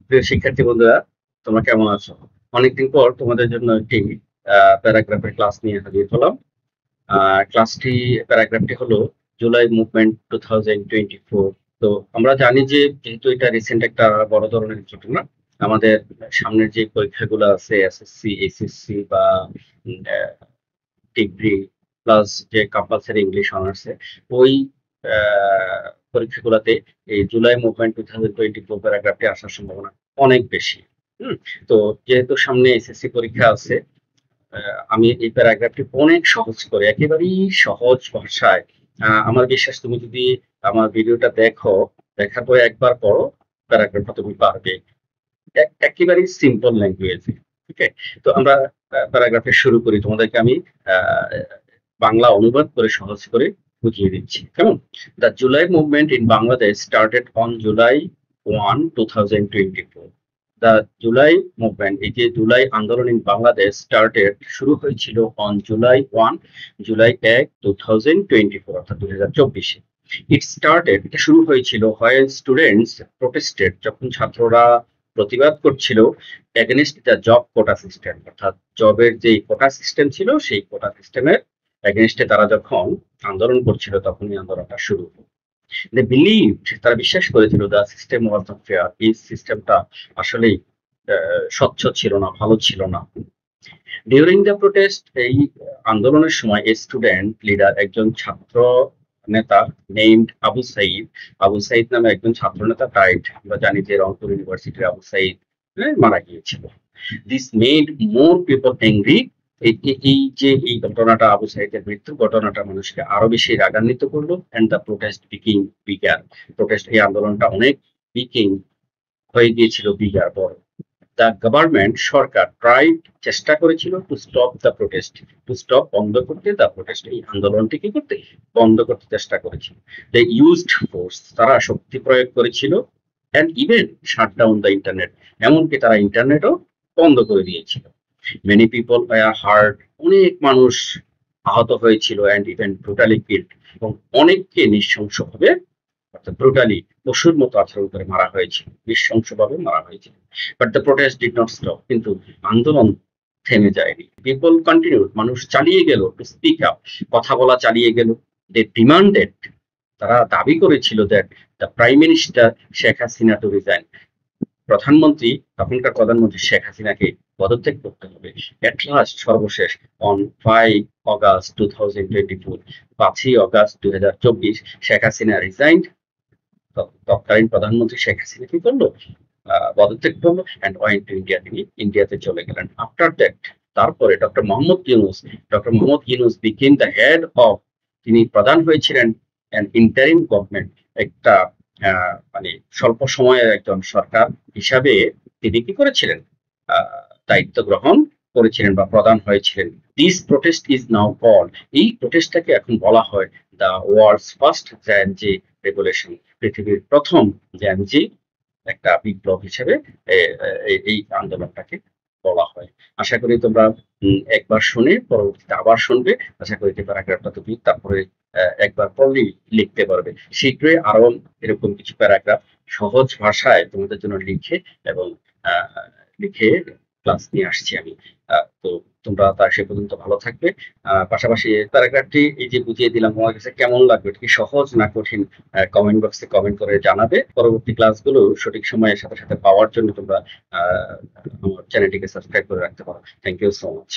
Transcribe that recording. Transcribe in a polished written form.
প্রিয় শিক্ষার্থী বন্ধুরা, তোমরা কেমন আছো? অনেকদিন পর তোমাদের জন্য একটি প্যারাগ্রাফের ক্লাস নিয়ে হাজির হলাম। প্যারাগ্রাফটি হলো জুলাই মুভমেন্ট 2024। তো আমরা জানি যে যেহেতু এটা রিসেন্ট একটা বড় ধরনের ঘটনা, আমাদের সামনের যে পরীক্ষাগুলো আছে এসএসসি, এইচএসসি বা ডিগ্রি প্লাস যে কম্পালসারি ইংলিশ অনার্সে, ওই পরীক্ষাগুলোতে এই জুলাই মুভমেন্ট 2024 প্যারাগ্রাফটি আসার সম্ভাবনা অনেক বেশি। হুম। তো যেহেতু সামনে এসএসসি পরীক্ষা আছে, আমি এই প্যারাগ্রাফটি অনেক সহজ করে একেবারেই সহজ ভাষায়, আমার বিশ্বাস তুমি যদি আমার ভিডিওটা দেখো, দেখার পরে একবার পড়ো, প্যারাগ্রাফটা তুমি পারবে একেবারেই সিম্পল ল্যাঙ্গুয়েজে। ওকে, তো আমরা প্যারাগ্রাফে শুরু করি। তোমাদেরকে আমি আহ, বাংলা অনুবাদ করে সহজ করে বুঝিয়ে দিচ্ছি, কেমন? The July movement in Bangladesh started on July 1, 2024। The July movement, এই যে জুলাই আন্দোলন ইন বাংলাদেশ স্টার্টেড, শুরু হয়েছিল অন জুলাই 1, 2024, অর্থাৎ 2024-এ। ইট স্টার্টেড, এটা শুরু হয়েছিল হোয়েন স্টুডেন্টস প্রোটেস্টেড, যখন ছাত্ররা প্রতিবাদ করছিল against the job quota system, অর্থাৎ জবের যে কোটা সিস্টেম ছিল সেই কোটা সিস্টেমের এগেনস্টে তারা যখন আন্দোলন করছিল, তখনই আন্দোলনটা শুরু হলো। দে বিলিভড, তারা বিশ্বাস করেছিল the system was not fair, এই সিস্টেমটা আসলেই স্বচ্ছ ছিল না, ভালো ছিল না। ডিউরিং দ্য প্রোটেস্ট, এই আন্দোলনের সময় এ স্টুডেন্ট লিডার, একজন ছাত্র নেতা নেমড আবু সাইদ নামে একজন ছাত্র নেতা ডাইড। আমরা জানি যে রংপুর ইউনিভার্সিটির আবু সাইদ মারা গিয়েছিল। This made more people angry, এই ঘটনাটা, আবু সাইদের মৃত্যুর ঘটনাটা মানুষকে আরো বেশি রাগান্বিত করলো। এন্ড দ্য প্রোটেস্ট বিকিং বিগার, এই আন্দোলনটা অনেক বিকিং হয়ে গিয়েছিল, বিগার, বড়। দ্য গভর্নমেন্ট, সরকার, ট্রাইড, চেষ্টা করেছিল টু স্টপ দ্য প্রোটেস্ট, বন্ধ করতে, দ্য প্রোটেস্ট, এই আন্দোলনটি কি করতে, বন্ধ করতে চেষ্টা করেছিল। দে ইউজড ফোর্স, তারা শক্তি প্রয়োগ করেছিল। And even shut down the internet, এমনকি তারা ইন্টারনেটও বন্ধ করে দিয়েছিল। মেনি পিপল ওয়্যার হার্ট, অনেক মানুষ আহত হয়েছিল। অ্যান্ড ইভেন ব্রুটালি কিল্ড, এবং অনেককে নৃশংসভাবে, অর্থাৎ ব্রুটালি, পশুর মতো আচরণ করে মারা হয়েছিল, নৃশংসভাবে মারা হয়েছিল। But the protest did not stop, কিন্তু আন্দোলন থেমে যায়নি। পিপল কন্টিনিউ, মানুষ চালিয়ে গেল টু স্পিক আপ, কথা বলা চালিয়ে গেল। দে ডিমান্ডেড, তারা দাবি করেছিল that the prime minister Sheikh Hasina to resign, প্রধানমন্ত্রী, তখনকার প্রধানমন্ত্রী শেখ হাসিনাকে পদত্যাগ করতে হবে। এট লাস্ট, সর্বশেষ, on 5 August 2024, 5 August 2024, Sheikh Hasina resigned, তৎকালীন প্রধানমন্ত্রী শেখ হাসিনা কি করলো, পদত্যাগ করলো। অ্যান্ড ওয়েন্ট টু ইন্ডিয়া, তিনি ইন্ডিয়াতে চলে গেলেন। আফটার দ্যাট, তারপরে doctor Mohammad Yunus became the head of, তিনি প্রধান হয়েছিলেন অ্যান ইন্টারিম গভর্নমেন্ট, একটা মানে স্বল্প সময়ের একজন সরকার হিসাবে তিনি কি করেছিলেন, দায়িত্ব গ্রহণ করেছিলেন বা প্রধান হয়েছিলেন। This protest is now called, এই প্রোটেস্টটাকে এখন বলা হয় the world's first Gen Z revolution, পৃথিবীর প্রথম জেএনজি একটা বিপ্লব হিসেবে এই আন্দোলনটাকে বলা হয়। আশা করি তোমরা একবার শুনে পরবর্তীতে আবার শুনবে। আশা করি যে প্যারাগ্রাফটা তুমি তারপরে একবার পড়লেই লিখতে পারবে। শীঘ্রই আরো এরকম কিছু প্যারাগ্রাফ সহজ ভাষায় তোমাদের জন্য এবং লিখে ক্লাস নিয়ে আসছি আমি। তো তোমরা তার সে পর্যন্ত ভালো থাকবে। পাশাপাশি প্যারাগ্রাফটি এই যে বুঝিয়ে দিলাম, তোমার কাছে কেমন লাগবে, এটা কি সহজ না কঠিন, কমেন্ট বক্সে কমেন্ট করে জানাবে। পরবর্তী ক্লাসগুলো সঠিক সময়ের সাথে সাথে পাওয়ার জন্য তোমরা আমার চ্যানেলটিকে সাবস্ক্রাইব করে রাখতে পারো। Thank you so much.